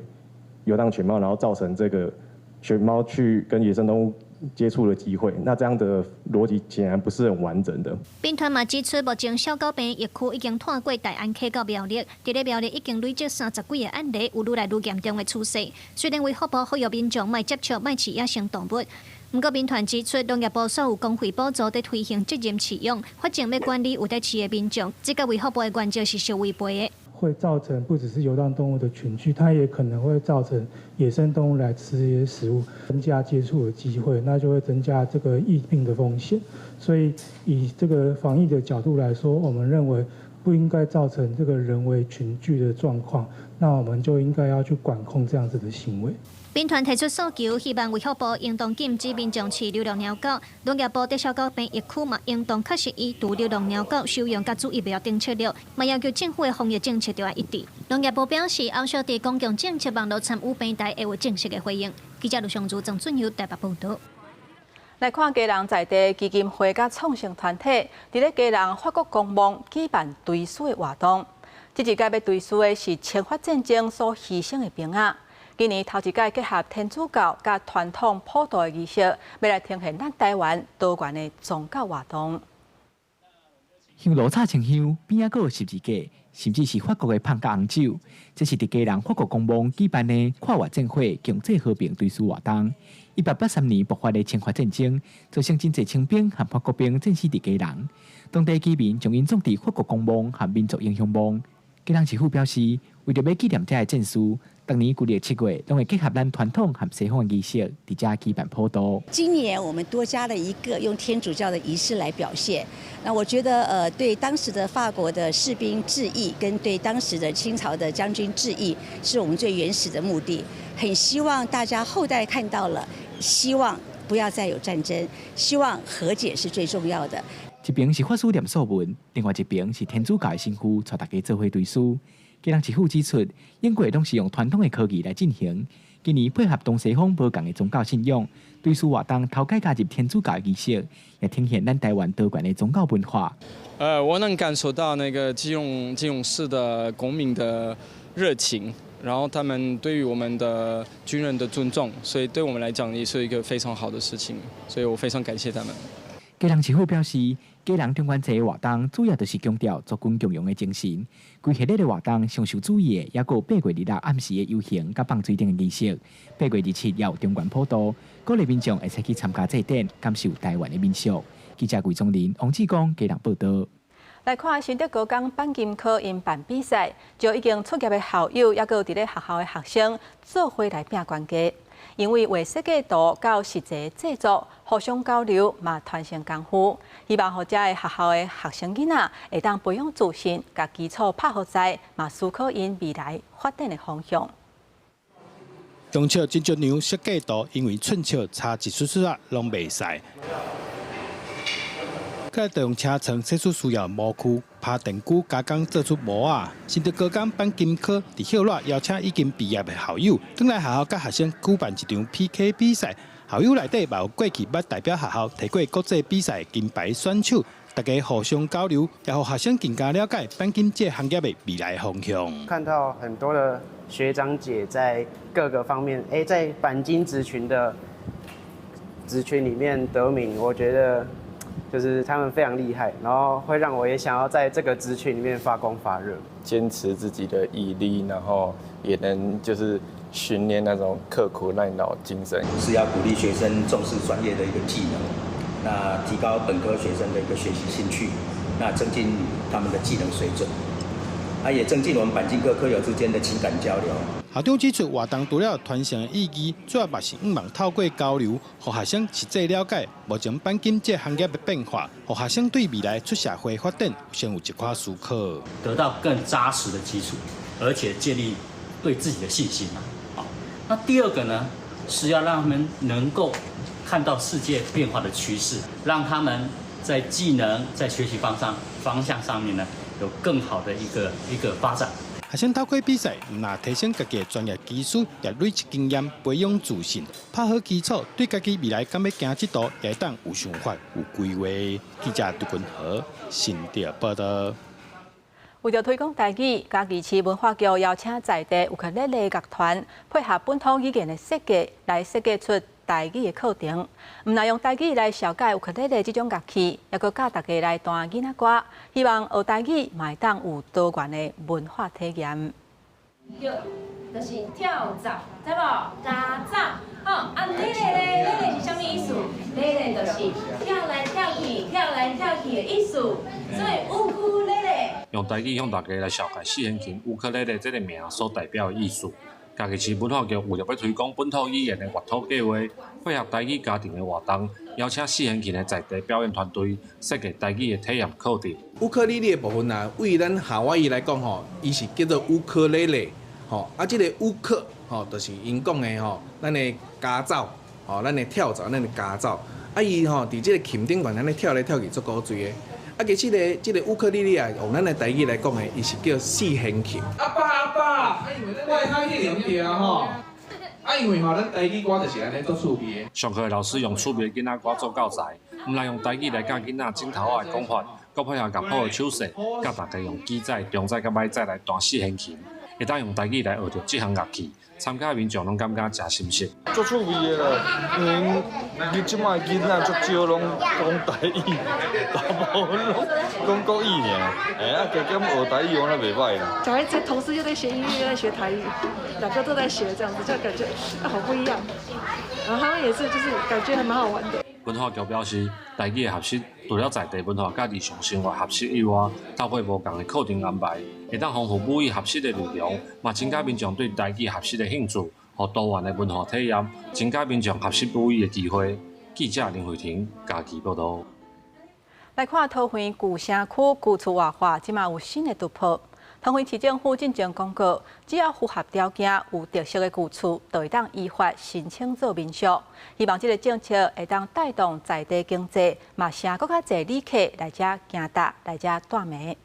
S4: 游荡犬猫，然后造成这个犬猫去跟野生动物接触的机会，那这样的逻辑显然不是很完整的。兵团嘛指出，目前小狗病疫区已经拓过大安溪到苗栗，伫咧苗栗已经累积30几个案例，有愈来愈严重的趋势。虽然卫福部呼吁民众莫接触、莫饲野生动物，不过兵团指出，农业部所有公费补助在推行责任饲养，法政要管理有在饲的民众，这个卫福部的原则是相违背的。
S5: 会造成不只是游荡动物的群聚，它也可能会造成野生动物来吃这些食物，增加接触的机会，那就会增加这个疫病的风险。所以以这个防疫的角度来说，我们认为不应该造成这个人为群聚的状况，那我们就应该要去管控这样子的行为。兵团提出诉求，希望卫福部应当禁止民众饲流浪猫狗。农业部在小狗病疫区嘛，应当确实以毒流浪猫狗收容甲注疫苗定策略，嘛要求政府的防疫政策要一致。农业部表示，后续伫公共政策网络参与平台会有正式的回应。记者卢尚珠、郑俊佑台北报道。
S1: 来看基隆在地基金会甲创新团体，伫咧基隆法国公墓举办追思的活动。这一届要追思的是侵华战争所牺牲的兵仔。今年头一届结合天主教甲传统普渡的仪式，要来呈现咱台湾多元的宗教活动。
S15: 香炉插清香，边仔阁有12架，甚至是法国的芳甲红酒。这是伫基隆法国公墓举办的跨越战火、共济和平追思活动。1883年爆发的侵华战争，造成真侪清兵和法国兵战死伫基隆。当地居民将因葬伫法国公墓和民族英雄墓。基隆市府表示，为着要纪念这些战士，当年旧历7月，拢会结合咱传统和西方的仪式，伫遮举办普渡。
S16: 今年我们多加了一个用天主教的仪式来表现。那我觉得，对当时的法国的士兵致意，跟对当时的清朝的将军致意，是我们最原始的目的。很希望大家后代看到了，希望不要再有战争，希望和解是最重要的。一边是法师念素文，另外一边是天主教的神父带大家做伙追思。基隆市府指出，英国拢是用传统的科技来进行，今年配合东西方不同的宗教信仰，追思活动头改加入天主教的仪式，也呈现咱台湾多元的宗教文化。
S17: 我能感受到那个基隆市的公民的热情，然后他们对于我们的军人的尊重，所以对我们来讲也是一个非常好的事情，所以我非常感谢他们。
S15: 基隆市府表示，基隆中元节的活动主要就是强调族群共融的精神。规系列的活动上受注意的，也有8月26暗时的游行甲放水灯的仪式。8月27也有中元普渡，鼓励民众会使去参加祭典，感受台湾的民俗。记者魏宗林、王志光基隆报道。
S1: 来看新德高工板金科因办比赛，就已经出业的校友，也有伫咧学校的学生做伙来拼关系。因为画设计图到实际制作互相交流，嘛传承功夫。希望互遮个学校的学生囡仔会当培养自信，甲基础拍好在，嘛思考因未来发展的方向。
S2: 中笑真足牛设计图，因为寸笑差一丝丝啊，拢袂使。佮利用车床设出需要模区，拍电鼓加工做出模啊，甚至高工办金科，伫校内邀请已经毕业的校友，转来学校甲学生举办一场 PK 比赛。校友内底嘛有过去捌代表学校提过国际比赛金牌选手，大家互相交流，也互学生更加了解办金这行业的未来方向。
S6: 看到很多的学长姐在各个方面，在钣金职群的职群里面得名，我觉得就是他们非常厉害，然后会让我也想要在这个职群里面发光发热，
S7: 坚持自己的毅力，然后也能就是训练那种刻苦耐劳精神。
S11: 是要鼓励学生重视专业的一个技能，那提高本科学生的一个学习兴趣，那增进他们的技能水准，也增进我们钣金科科友之间的情感交流。
S2: 校长指出，活动除了传承的意义，主要嘛是希望透过交流，让学生实际了解目前钣金这行业的变化，让学生对未来出社会发展先有一块思考，
S18: 得到更扎实的基础，而且建立对自己的信心。好，那第二个呢，是要让他们能够看到世界变化的趋势，让他们在技能、在学习方向上面呢，有更好的一个发展。
S2: 学生透过比赛，唔但提升家己的专业技术，也累积经验，培养自信，拍好基础，对家己未来敢要行这道，也当有想法、有规划。记者杜君和新店报道。
S1: 为着推广台语，嘉义市文化局邀请在地乌克丽丽乐团，配合本土语言的设计，来设计出台语的课程。唔但用台语来小解乌克丽丽这种乐器，也佮教大家来弹囡仔歌，希望学台语嘛会当有多元的文化体验。
S20: 就是跳蚤，知无？加蚤，好，丽丽咧，丽丽是啥物意思？丽丽就是跳来跳去、跳来跳去的意思，所以乌克丽丽。
S21: 用台语向大家来小解四弦琴乌克丽丽这个名所代表的意思。嘉义市文化局为了要推广本土语言的乐土计划，配合台语家庭的活动，邀请四弦琴的在地表演团队设计台语的体验课程。
S22: 乌克丽丽的部分啊，为咱夏威夷来讲吼，伊是叫做乌克丽丽，吼这个乌克吼，就是因讲的吼，咱的家走，吼咱的跳蚤，咱的家走，伊吼伫这个琴顶管，咱咧跳来跳去足古锥的。其实这个乌克丽丽啊，用咱的台语来讲的，伊是叫四弦琴。阿爸，我会较去两条吼。因为咱台语歌就是安尼做趣味的。
S21: 上课的老师用趣味的囡仔歌做教材，唔但用台语来教囡仔镜头仔的讲法，佮配合乐谱的手势，教大家用记载、中载佮歹载来弹四弦琴，会当用台语来学着这项乐器。参加民众拢感觉真新鲜。
S23: 足趣味的啦，因为你即摆囡仔足少拢讲台语，大部分拢讲国语尔。加减学台语我那袂歹啦。
S24: 小孩子同时又在学音乐，又在学台语，两个都在学，这样子就感觉好不一样。然后他们也是，就是感觉还蛮好玩的。
S21: 文化局表示，台语的学习除了在地文化甲日常生活学习以外，透过无同的课程安排，会当丰富母语学习的内容，嘛增加民众对台语学习的兴趣，和多元的文化体验，增加民众学习母语的机会。记者林慧婷嘉义报道。
S1: 来看桃园旧城区旧厝活化，即马有新的突破。桃园市政府进前公告，只要符合条件、有特色的旧厝，就会当依法申请做民宿。希望这个政策会当带动在地经济，嘛请更较侪旅客来遮行踏，来遮住眠。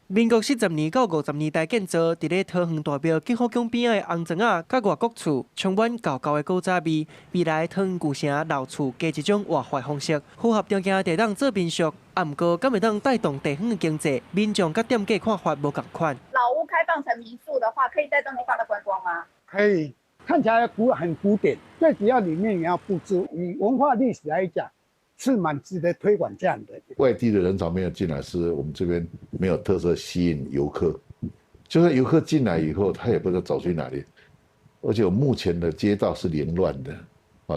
S26: 民国40年到50年代建造，伫咧桃园大庙建福宫边仔的红砖仔、甲外国厝，充满旧的古早味。未来桃园旧城老厝加一种活化方式，符合条件就当做民宿。啊，毋过敢会当带动地方的经济？民众甲店家看法无共款。
S32: 老屋开放成民宿的话，可以带动地方的观光吗？
S33: 可以，看起来很古典，最主要里面也要布置。以文化历史来讲，是蛮值得推广这样的。
S34: 外地的人潮没有进来，是我们这边没有特色吸引游客。就算游客进来以后，他也不知道走去哪里，而且目前的街道是凌乱的，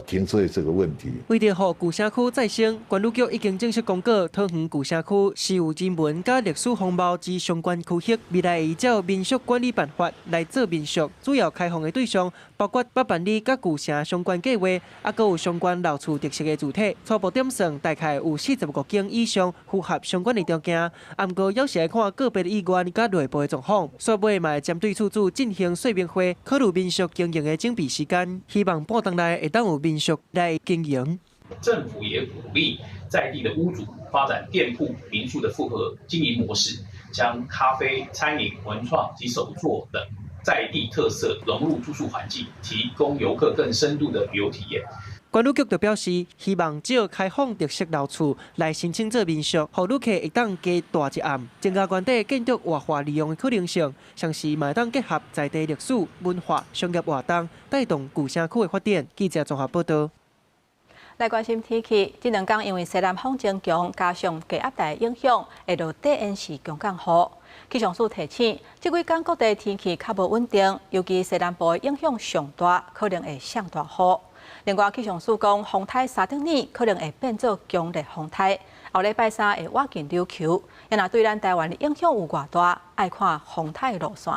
S34: 停车的这个问题。
S26: 为着让旧城区再生，管理局已经正式公告桃园旧城区私有人文甲历史风貌之相关区域，未来依照民俗管理办法来做民俗，主要开放的对象包括北办理甲旧城相关计划，还佫有相关老厝特色的主体。初步点算大概有45间以上符合相关的条件，不过要是要看个别的意愿甲内部的状况，所以嘛会针对厝主进行说明会，考虑民俗经营的整备时间，希望半年内会当有民俗来经营。
S3: 政府也鼓励在地的屋主发展店铺、民宿的复合经营模式，将咖啡、餐饮、文创及手作等在地特色融入住宿环境，提供游客更深度的旅游体验。
S26: 管理局就表示，希望借开放特色老厝来申请做民宿，让旅客会当加大一暗，增加原地建筑活化利用的可能性。同时，嘛会当结合在地历史、文化、商业活动，带动旧城区的发展。记者综合报道。
S1: 来关心天气，这2天因为西南风增强，加上低压带影响，下落底沿是强降雨。气象署提醒，这几天各地天气较无稳定，尤其西南部影响上大，可能会上大雨。另外，气象署讲，风台3顶年可能会变作强烈风台，后礼拜3会挖进琉球。也若对咱台湾的影响有偌大，爱看风台路线。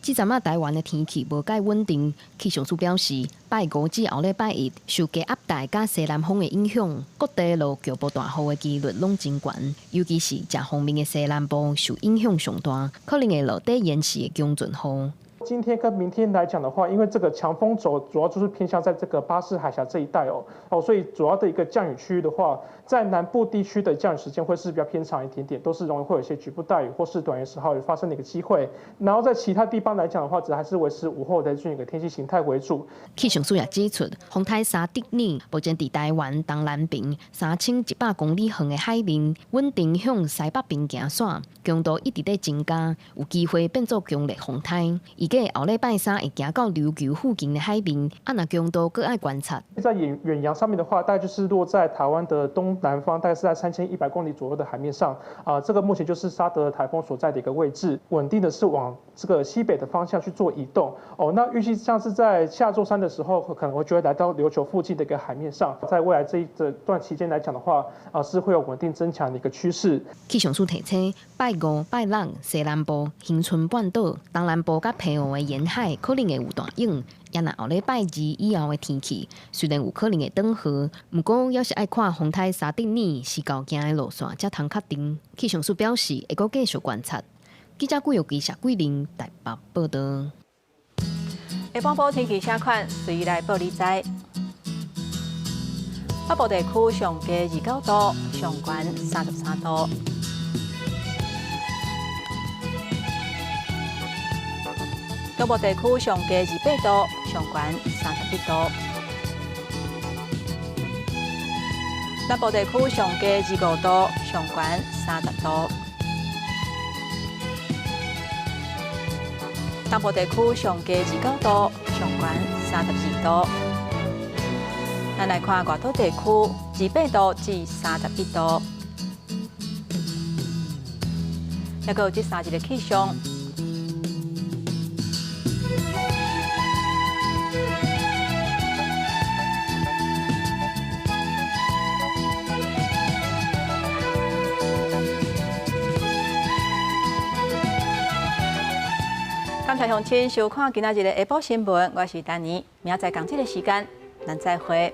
S8: 这阵台湾的天气无介稳定，气象署表示，拜五至后礼拜1，受低压带加西南风的影响，各地落局部大雨的几率拢真悬，尤其是正方面的西南部受影响上大，可能会落底延时的强阵雨。
S9: 今天跟明天来讲的话，因为这个强风轴主要就是偏向在这个巴士海峡这一带所以主要的一个降雨区域的话，在南部地区的降雨时间会是比较偏长一点点，都是容易会有一些局部大雨或是短于10毫米发生的一个机会。然后在其他地方来讲的话，只还是维持午后的这样一个天气形态为主。
S8: 气象署也指出，风台3顶年目前伫台湾东南边3100公里远的海面，稳定向西北边行线，强度一直在增加，有机会变作强烈风台。计后礼拜3会行到琉球附近的海面，若强度更爱观察。
S9: 在远洋上面的话，大概就是落在台湾的东南方，大概是在3100公里左右的海面上。这个目前就是沙德台风所在的一个位置，稳定的是往这个西北的方向去做移动。那预计像是在下周3的时候，可能就会来到琉球附近的一个海面上。在未来这一段期间来讲的话，是会有稳定增强的一个趋势。
S8: 气象署提醒，拜5、拜6西南部、恒春半岛、东南部甲澎湖的沿海可能会有大雨，也若后礼拜2以后的天气，虽然有可能会转雨，不过要是爱看风台3顶年是够行的路线才通确定。气象署表示会阁继续观察。记者顾玉琪、谢桂玲台北报道。
S1: 下晡报天气写款，随来报你知。北部地区上低29度，上悬33度。中部地区上低28度，上悬31度；南部地区上低25度，上悬30度；东部地区上低29度，上悬32度。咱来看外岛地区，28度至31度。还有这3日的气象。感谢乡亲收看今仔日的下晡新闻，我是丹妮，明仔载同这个时间，咱再会。